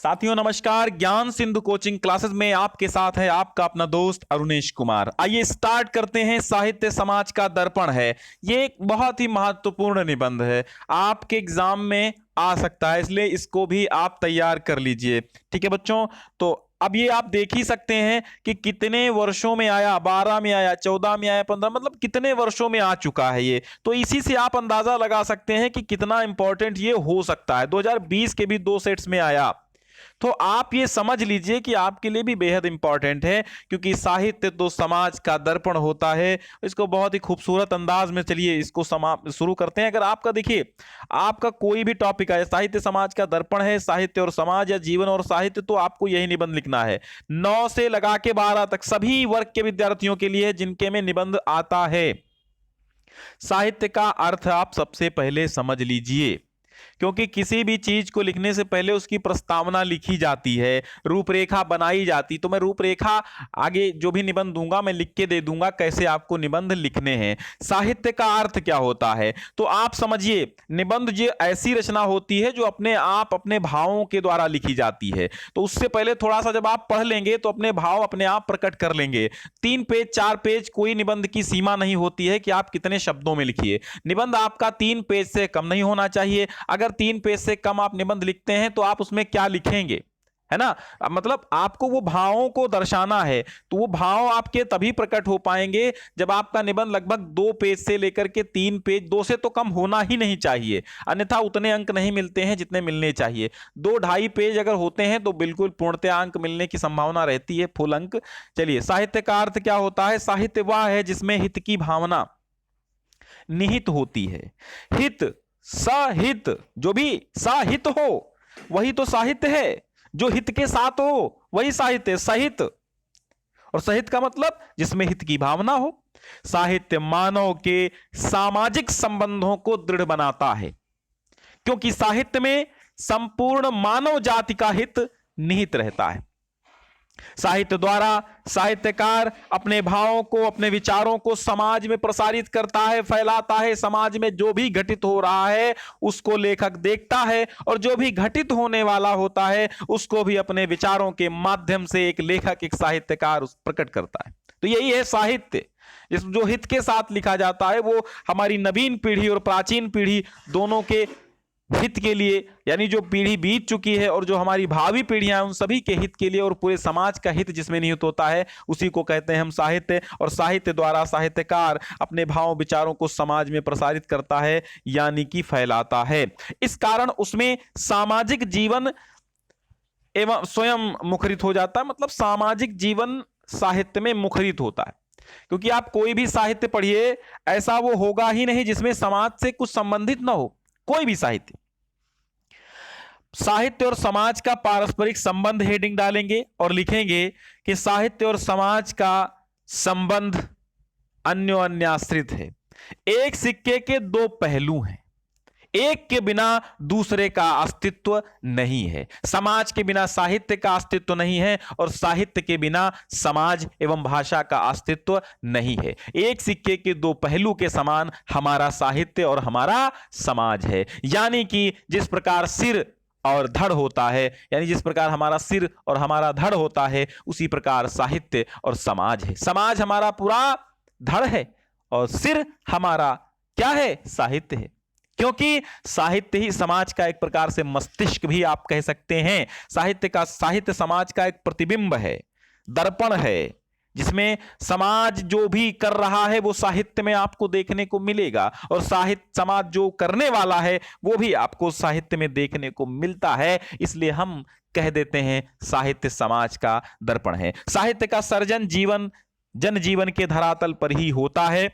साथियों नमस्कार। ज्ञान सिंधु कोचिंग क्लासेस में आपके साथ है आपका अपना दोस्त अरुणेश कुमार। आइए स्टार्ट करते हैं। साहित्य समाज का दर्पण है, ये एक बहुत ही महत्वपूर्ण निबंध है, आपके एग्जाम में आ सकता है, इसलिए इसको भी आप तैयार कर लीजिए। ठीक है बच्चों, तो अब ये आप देख ही सकते हैं कि कितने वर्षों में आया, 12 में आया, 14 में आया, 15, मतलब कितने वर्षों में आ चुका है ये। तो इसी से आप अंदाजा लगा सकते हैं कि कितना इंपॉर्टेंट ये हो सकता है। 2020 के भी 2 सेट्स में आया, तो आप ये समझ लीजिए कि आपके लिए भी बेहद इंपॉर्टेंट है, क्योंकि साहित्य तो समाज का दर्पण होता है। इसको बहुत ही खूबसूरत अंदाज में चलिए इसको शुरू करते हैं। अगर आपका देखिए, आपका कोई भी टॉपिक है, साहित्य समाज का दर्पण है, साहित्य और समाज या जीवन और साहित्य, तो आपको यही निबंध लिखना है। 9 से लगा के 12 तक सभी वर्ग के विद्यार्थियों के लिए जिनके में निबंध आता है। साहित्य का अर्थ आप सबसे पहले समझ लीजिए, क्योंकि किसी भी चीज को लिखने से पहले उसकी प्रस्तावना लिखी जाती है, रूपरेखा बनाई जाती। तो मैं रूपरेखा आगे जो भी निबंध दूंगा मैं लिख के दे दूंगा कैसे आपको निबंध लिखने हैं। साहित्य का अर्थ क्या होता है, तो आप समझिए, निबंध जो ऐसी रचना होती है जो अपने आप अपने भावों के द्वारा लिखी जाती है। तो उससे पहले थोड़ा सा जब आप पढ़ लेंगे तो अपने भाव अपने आप प्रकट कर लेंगे। 3 पेज 4 पेज कोई निबंध की सीमा नहीं होती है कि आप कितने शब्दों में लिखिए। निबंध आपका 3 पेज से कम नहीं होना चाहिए। अगर 3 पेज से कम आप निबंध लिखते हैं तो आप उसमें क्या लिखेंगे, है ना। मतलब आपको वो भावों को दर्शाना है, तो वो भाव आपके तभी प्रकट हो पाएंगे जब आपका निबंध लगभग 2 पेज से लेकर के 3 पेज, 2 से तो कम होना ही नहीं चाहिए, अन्यथा उतने अंक नहीं मिलते हैं जितने मिलने चाहिए। 2-2.5 पेज अगर होते हैं तो बिल्कुल पूर्णतः अंक मिलने की संभावना रहती है, फुल अंक। चलिए, साहित्य का अर्थ क्या होता है। साहित्य वह है जिसमें हित की भावना निहित होती है। हित, सहित, जो भी साहित्य हो वही तो साहित्य है। जो हित के साथ हो वही साहित्य। सहित, और सहित का मतलब जिसमें हित की भावना हो। साहित्य मानव के सामाजिक संबंधों को दृढ़ बनाता है, क्योंकि साहित्य में संपूर्ण मानव जाति का हित निहित रहता है। साहित्य द्वारा साहित्यकार अपने भावों को, अपने विचारों को समाज में प्रसारित करता है, फैलाता है। समाज में जो भी घटित हो रहा है उसको लेखक देखता है, और जो भी घटित होने वाला होता है उसको भी अपने विचारों के माध्यम से एक लेखक, एक साहित्यकार प्रकट करता है। तो यही है साहित्य, जो हित के साथ लिखा जाता है। वो हमारी नवीन पीढ़ी और प्राचीन पीढ़ी दोनों के हित के लिए, यानी जो पीढ़ी बीत चुकी है और जो हमारी भावी पीढ़ियां हैं उन सभी के हित के लिए, और पूरे समाज का हित जिसमें निहित होता है, उसी को कहते हैं हम साहित्य। और साहित्य द्वारा साहित्यकार अपने भाव विचारों को समाज में प्रसारित करता है, यानी कि फैलाता है। इस कारण उसमें सामाजिक जीवन एवं स्वयं मुखरित हो जाता है। मतलब सामाजिक जीवन साहित्य में मुखरित होता है, क्योंकि आप कोई भी साहित्य पढ़िए, ऐसा वो होगा ही नहीं जिसमें समाज से कुछ संबंधित ना हो। कोई भी साहित्य, साहित्य और समाज का पारस्परिक संबंध हेडिंग डालेंगे और लिखेंगे कि साहित्य और समाज का संबंध अन्योन्याश्रित है। एक सिक्के के 2 पहलू हैं, एक के बिना दूसरे का अस्तित्व नहीं है। समाज के बिना साहित्य का अस्तित्व नहीं है, और साहित्य के बिना समाज एवं भाषा का अस्तित्व नहीं है। एक सिक्के के 2 पहलू के समान हमारा साहित्य और हमारा समाज है। यानी कि जिस प्रकार सिर और धड़ होता है, यानी जिस प्रकार हमारा सिर और हमारा धड़ होता है, उसी प्रकार साहित्य और समाज है। समाज हमारा पूरा धड़ है और सिर हमारा क्या है, साहित्य है। क्योंकि साहित्य ही समाज का एक प्रकार से मस्तिष्क भी आप कह सकते हैं। साहित्य समाज का एक प्रतिबिंब है, दर्पण है, जिसमें समाज जो भी कर रहा है वो साहित्य में आपको देखने को मिलेगा, और समाज जो करने वाला है वो भी आपको साहित्य में देखने को मिलता है। इसलिए हम कह देते हैं साहित्य समाज का दर्पण है। साहित्य का सर्जन जनजीवन के धरातल पर ही होता है।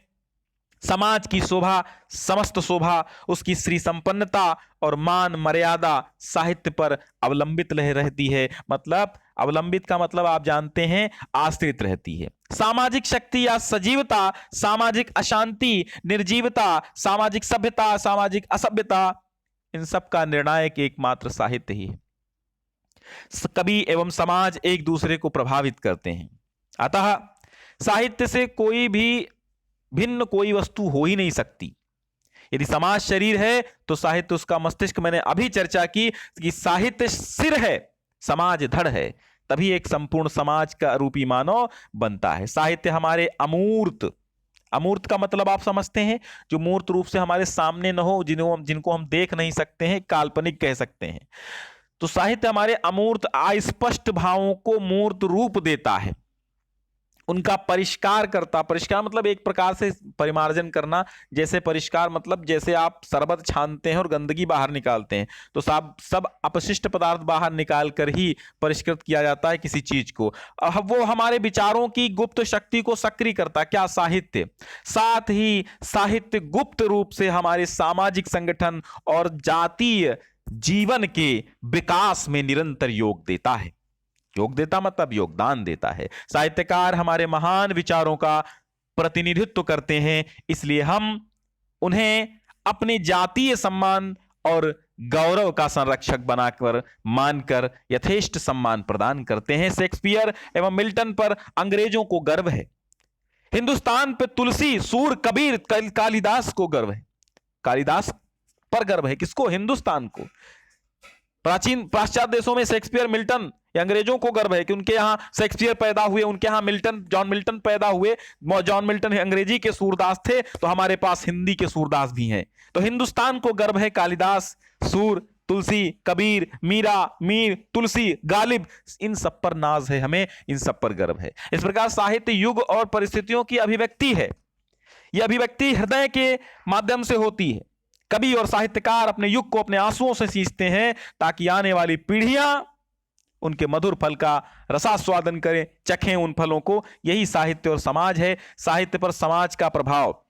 समाज की शोभा, समस्त शोभा, उसकी श्री संपन्नता और मान मर्यादा साहित्य पर अवलंबित रहती है। मतलब अवलंबित का मतलब आप जानते हैं, आश्रित रहती है। सामाजिक शक्ति या सजीवता, सामाजिक अशांति, निर्जीवता, सामाजिक सभ्यता, सामाजिक असभ्यता, इन सब का निर्णायक एकमात्र साहित्य ही है। कवि एवं समाज एक दूसरे को प्रभावित करते हैं, अतः साहित्य से कोई भी भिन्न कोई वस्तु हो ही नहीं सकती। यदि समाज शरीर है तो साहित्य उसका मस्तिष्क। मैंने अभी चर्चा की कि साहित्य सिर है, समाज धड़ है, तभी एक संपूर्ण समाज का रूपी मानव बनता है। साहित्य हमारे अमूर्त, अमूर्त का मतलब आप समझते हैं, जो मूर्त रूप से हमारे सामने न हो, जिनको हम देख नहीं सकते हैं, काल्पनिक कह सकते हैं। तो साहित्य हमारे अमूर्त अस्पष्ट भावों को मूर्त रूप देता है, उनका परिष्कार करता। परिष्कार मतलब एक प्रकार से परिमार्जन करना। जैसे परिष्कार मतलब जैसे आप शरबत छानते हैं और गंदगी बाहर निकालते हैं, तो सब अपशिष्ट पदार्थ बाहर निकाल कर ही परिष्कृत किया जाता है किसी चीज को। अब वो हमारे विचारों की गुप्त शक्ति को सक्रिय करता, क्या? साहित्य। साथ ही साहित्य गुप्त रूप से हमारे सामाजिक संगठन और जातीय जीवन के विकास में निरंतर योग देता है। योग देता मतलब योगदान देता है। साहित्यकार हमारे महान विचारों का प्रतिनिधित्व करते हैं, इसलिए हम उन्हें अपने जातीय सम्मान और गौरव का संरक्षक बनाकर मानकर यथेष्ट सम्मान प्रदान करते हैं। शेक्सपियर एवं मिल्टन पर अंग्रेजों को गर्व है, हिंदुस्तान पर तुलसी, सूर, कबीर, कालिदास को गर्व है। कालिदास पर गर्व है, किसको? हिंदुस्तान को। प्राचीन पाश्चात्य देशों में शेक्सपियर, मिल्टन, अंग्रेजों को गर्व है कि उनके यहां शेक्सपियर पैदा हुए, उनके यहां मिल्टन, जॉन मिल्टन पैदा हुए। जॉन मिल्टन अंग्रेजी के सूरदास थे, तो हमारे पास हिंदी के सूरदास भी हैं। तो हिंदुस्तान को गर्व है कालिदास, सूर, तुलसी, कबीर, मीरा, मीर, तुलसी, गालिब, इन सब पर नाज है, हमें इन सब पर गर्व है। इस प्रकार साहित्य युग और परिस्थितियों की अभिव्यक्ति है। यह अभिव्यक्ति हृदय के माध्यम से होती है। कवि और साहित्यकार अपने युग को अपने आंसुओं से सींचते हैं, ताकि आने वाली पीढ़ियां उनके मधुर फल का रसास्वादन करें, चखें उन फलों को। यही साहित्य और समाज है। साहित्य पर समाज का प्रभाव,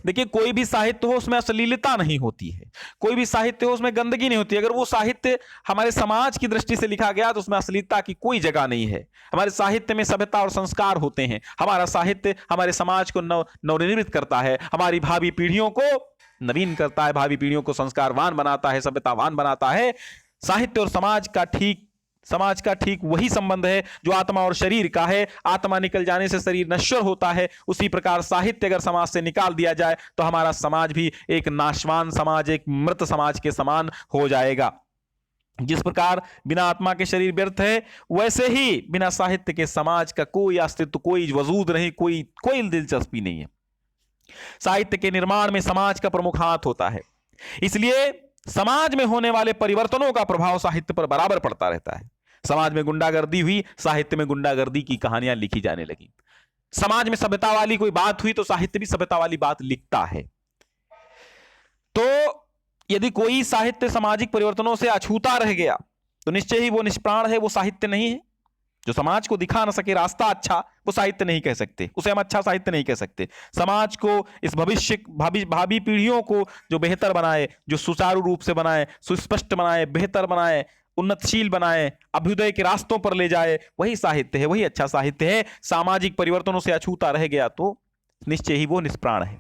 देखिए, कोई भी साहित्य हो उसमें अश्लीलता नहीं होती है, कोई भी साहित्य हो उसमें गंदगी नहीं होती। अगर वो साहित्य हमारे समाज की दृष्टि से लिखा गया तो उसमें अश्लीलता की कोई जगह नहीं है। हमारे साहित्य में सभ्यता और संस्कार होते हैं। हमारा साहित्य हमारे समाज को नवनिर्मित करता है, हमारी भावी पीढ़ियों को नवीन करता है, भावी पीढ़ियों को संस्कारवान बनाता है, सभ्यतावान बनाता है। साहित्य और समाज का ठीक वही संबंध है जो आत्मा और शरीर का है। आत्मा निकल जाने से शरीर नश्वर होता है, उसी प्रकार साहित्य अगर समाज से निकाल दिया जाए तो हमारा समाज भी एक नाशवान समाज, एक मृत समाज के समान हो जाएगा। जिस प्रकार बिना आत्मा के शरीर व्यर्थ है, वैसे ही बिना साहित्य के समाज का कोई अस्तित्व, कोई वजूद नहीं, कोई दिलचस्पी नहीं है। साहित्य के निर्माण में समाज का प्रमुख हाथ होता है, इसलिए समाज में होने वाले परिवर्तनों का प्रभाव साहित्य पर बराबर पड़ता रहता है। समाज में गुंडागर्दी हुई, साहित्य में गुंडागर्दी की कहानियां लिखी जाने लगी। समाज में सभ्यता वाली कोई बात हुई तो साहित्य भी सभ्यता वाली बात लिखता है। तो यदि कोई साहित्य सामाजिक परिवर्तनों से अछूता रह गया तो निश्चय ही वो निष्प्राण है, वो साहित्य नहीं है। जो समाज को दिखा ना सके रास्ता अच्छा, वो साहित्य नहीं कह सकते, उसे हम अच्छा साहित्य नहीं कह सकते। समाज को, इस भावी पीढ़ियों को जो बेहतर बनाए, जो सुचारू रूप से बनाए, सुस्पष्ट बनाए, बेहतर बनाए, उन्नतशील बनाए, अभ्युदय के रास्तों पर ले जाए, वही साहित्य है, वही अच्छा साहित्य है। सामाजिक परिवर्तनों से अछूता रह गया तो निश्चय ही वो निष्प्राण है।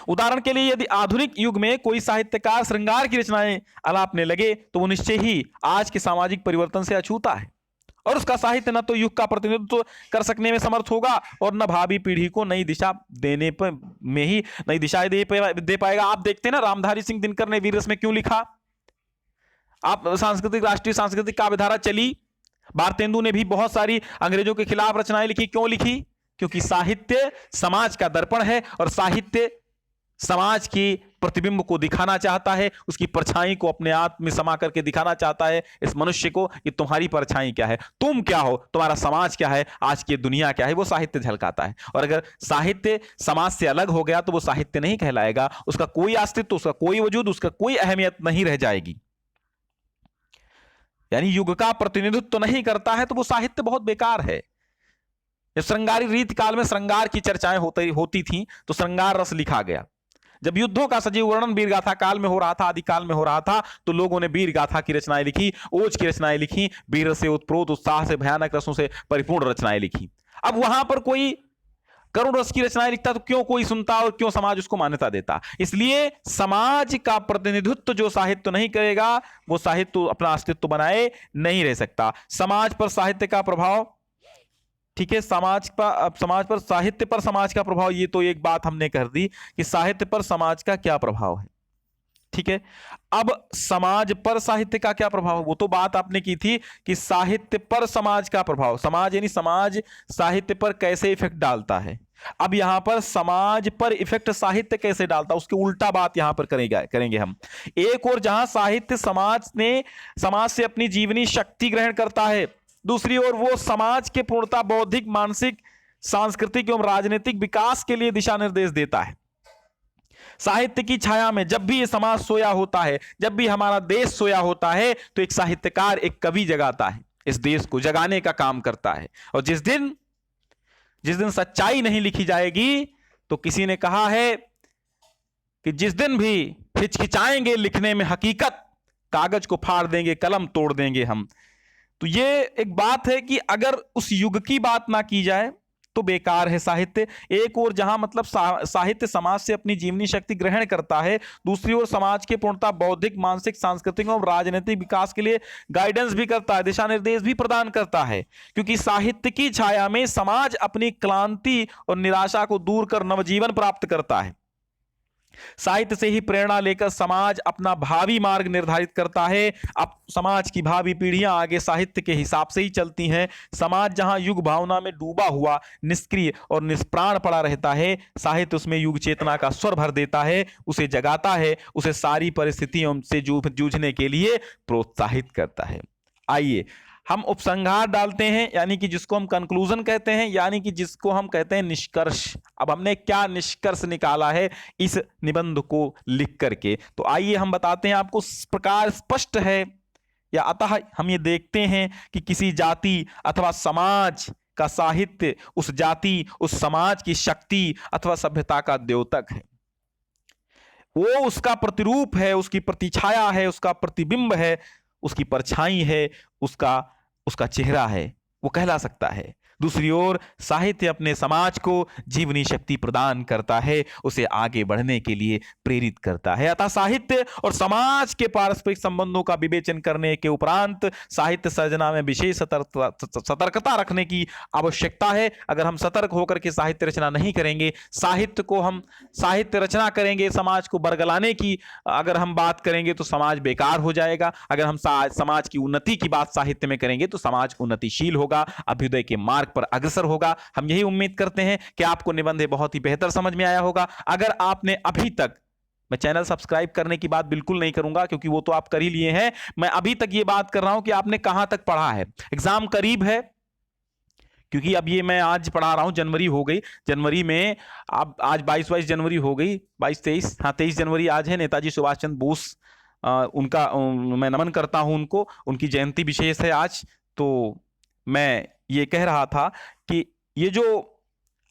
उदाहरण के लिए, यदि आधुनिक युग में कोई साहित्यकार श्रृंगार की रचनाएं अलापने लगे तो वो निश्चय ही आज के सामाजिक परिवर्तन से अछूता है, और उसका साहित्य न तो युग का प्रतिनिधित्व कर सकने में समर्थ होगा और न भावी पीढ़ी को नई दिशा देने पर में ही नई दिशाएं दे पाएगा। आप देखते हैं ना, रामधारी सिंह दिनकर ने वीर रस में क्यों लिखा? आप राष्ट्रीय सांस्कृतिक काव्यधारा चली, भारतेंदु ने भी बहुत सारी अंग्रेजों के खिलाफ रचनाएं लिखी। क्यों लिखी? क्योंकि साहित्य समाज का दर्पण है, और साहित्य समाज की प्रतिबिंब को दिखाना चाहता है, उसकी परछाई को अपने आप में समा करके दिखाना चाहता है इस मनुष्य को कि तुम्हारी परछाई क्या है, तुम क्या हो, तुम्हारा समाज क्या है, आज की दुनिया क्या है, वो साहित्य झलकाता है। और अगर साहित्य समाज से अलग हो गया तो वो साहित्य नहीं कहलाएगा, उसका कोई अस्तित्व, उसका कोई वजूद, उसका कोई अहमियत नहीं रह जाएगी। यानी युग का प्रतिनिधित्व तो नहीं करता है तो वो साहित्य बहुत बेकार है। जब श्रृंगारी रीत काल में श्रृंगार की चर्चाएं होती थी तो श्रृंगार रस लिखा गया। जब युद्धों का सजीव वर्णन वीर गाथा काल में हो रहा था, आदि काल में हो रहा था, तो लोगों ने वीर गाथा की रचनाएं लिखी, ओज की रचनाएं लिखी, वीर से उत्प्रोत उत्साह से भयानक रसों से परिपूर्ण रचनाएं लिखी। अब वहां पर कोई करुण रस की रचनाएं लिखता तो क्यों कोई सुनता और क्यों समाज उसको मान्यता देता? इसलिए समाज का प्रतिनिधित्व जो साहित्य नहीं करेगा वो साहित्य अपना अस्तित्व बनाए नहीं रह सकता। समाज पर साहित्य का प्रभाव, ठीक है, समाज पर साहित्य पर समाज का प्रभाव, ये तो एक बात हमने कर दी कि साहित्य पर समाज का क्या प्रभाव है। ठीक है। अब समाज पर साहित्य का क्या प्रभाव, वो तो बात आपने की थी कि साहित्य पर समाज का प्रभाव, समाज यानी समाज साहित्य पर कैसे इफेक्ट डालता है। अब यहां पर समाज पर इफेक्ट साहित्य कैसे डालता है, उसके उल्टा बात यहां पर करेंगे हम। एक और जहां साहित्य समाज से अपनी जीवनी शक्ति ग्रहण करता है, दूसरी ओर वो समाज के पूर्णता बौद्धिक, मानसिक, सांस्कृतिक एवं राजनीतिक विकास के लिए दिशा निर्देश देता है। साहित्य की छाया में जब भी ये समाज सोया होता है, जब भी हमारा देश सोया होता है, तो एक साहित्यकार, एक कवि जगाता है, इस देश को जगाने का काम करता है। और जिस दिन सच्चाई नहीं लिखी जाएगी, तो किसी ने कहा है कि जिस दिन भी हिचकिचाएंगे लिखने में हकीकत, कागज को फाड़ देंगे, कलम तोड़ देंगे हम। तो ये एक बात है कि अगर उस युग की बात ना की जाए तो बेकार है साहित्य। एक और जहां मतलब साहित्य समाज से अपनी जीवनी शक्ति ग्रहण करता है, दूसरी ओर समाज के पूर्णता बौद्धिक, मानसिक, सांस्कृतिक और राजनीतिक विकास के लिए गाइडेंस भी करता है, दिशा निर्देश भी प्रदान करता है। क्योंकि साहित्य की छाया में समाज अपनी क्लांति और निराशा को दूर कर नवजीवन प्राप्त करता है। साहित्य से ही प्रेरणा लेकर समाज अपना भावी मार्ग निर्धारित करता है। अब समाज की भावी पीढ़ियां आगे साहित्य के हिसाब से ही चलती हैं। समाज जहां युग भावना में डूबा हुआ, निष्क्रिय और निष्प्राण पड़ा रहता है, साहित्य उसमें युग चेतना का स्वर भर देता है, उसे जगाता है, उसे सारी परिस्थितियों से जूझने के लिए प्रोत्साहित करता है। आइए हम उपसंहार डालते हैं, यानी कि जिसको हम कंक्लूजन कहते हैं, यानी कि जिसको हम कहते हैं निष्कर्ष। अब हमने क्या निष्कर्ष निकाला है इस निबंध को लिख करके, तो आइए हम बताते हैं आपको। इस प्रकार स्पष्ट है या अतः हम ये देखते हैं कि किसी जाति अथवा समाज का साहित्य उस जाति, उस समाज की शक्ति अथवा सभ्यता का द्योतक है। वो उसका प्रतिरूप है, उसकी प्रतिछाया है, उसका प्रतिबिंब है, उसकी परछाई है, उसका चेहरा है, वो कहला सकता है। दूसरी ओर साहित्य अपने समाज को जीवनी शक्ति प्रदान करता है, उसे आगे बढ़ने के लिए प्रेरित करता है। अतः साहित्य और समाज के पारस्परिक संबंधों का विवेचन करने के उपरांत साहित्य सर्जना में विशेष सतर्कता रखने की आवश्यकता है। अगर हम सतर्क होकर के साहित्य रचना नहीं करेंगे, साहित्य रचना करेंगे समाज को बरगलाने की अगर हम बात करेंगे, तो समाज बेकार हो जाएगा। अगर हम समाज की उन्नति की बात साहित्य में करेंगे, तो समाज उन्नतिशील होगा, अभ्युदय के मार्ग पर अग्रसर होगा। हम यही उम्मीद करते हैं कि आपको निबंध बहुत ही बेहतर समझ में आया होगा। अगर आपने अभी तक, मैं चैनल सब्सक्राइब करने की बात बिल्कुल नहीं करूंगा क्योंकि वो तो आप कर ही लिए हैं, मैं अभी तक ये बात कर रहा हूं कि आपने कहां तक पढ़ा है। एग्जाम करीब है, क्योंकि अब ये मैं आज पढ़ा रहा हूं, जनवरी हो गई, जनवरी में अब आज 22 जनवरी हो गई, 23 जनवरी आज है। नेताजी सुभाष चंद्र बोस, उनका मैं नमन करता हूं उनको, उनकी जयंती विशेष है आज। तो मैं ये कह रहा था कि ये जो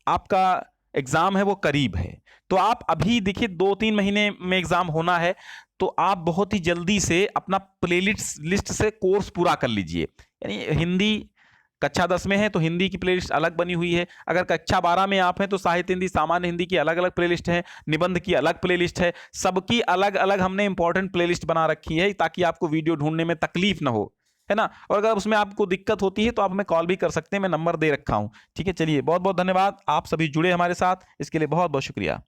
आपका एग्जाम है वो करीब है, तो आप अभी देखिए 2-3 महीने में एग्जाम होना है, तो आप बहुत ही जल्दी से अपना प्लेलिस्ट से कोर्स पूरा कर लीजिए। यानी हिंदी कक्षा 10 में है तो हिंदी की प्लेलिस्ट अलग बनी हुई है, अगर कक्षा 12 में आप हैं तो साहित्य हिंदी, सामान्य हिंदी की अलग अलग प्लेलिस्ट है, निबंध की अलग प्लेलिस्ट है, सबकी अलग अलग हमने इंपॉर्टेंट प्लेलिस्ट बना रखी है ताकि आपको वीडियो ढूंढने में तकलीफ ना हो, है ना। और अगर उसमें आपको दिक्कत होती है तो आप हमें कॉल भी कर सकते हैं, मैं नंबर दे रखा हूं। ठीक है, चलिए बहुत बहुत धन्यवाद, आप सभी जुड़े हमारे साथ, इसके लिए बहुत बहुत शुक्रिया।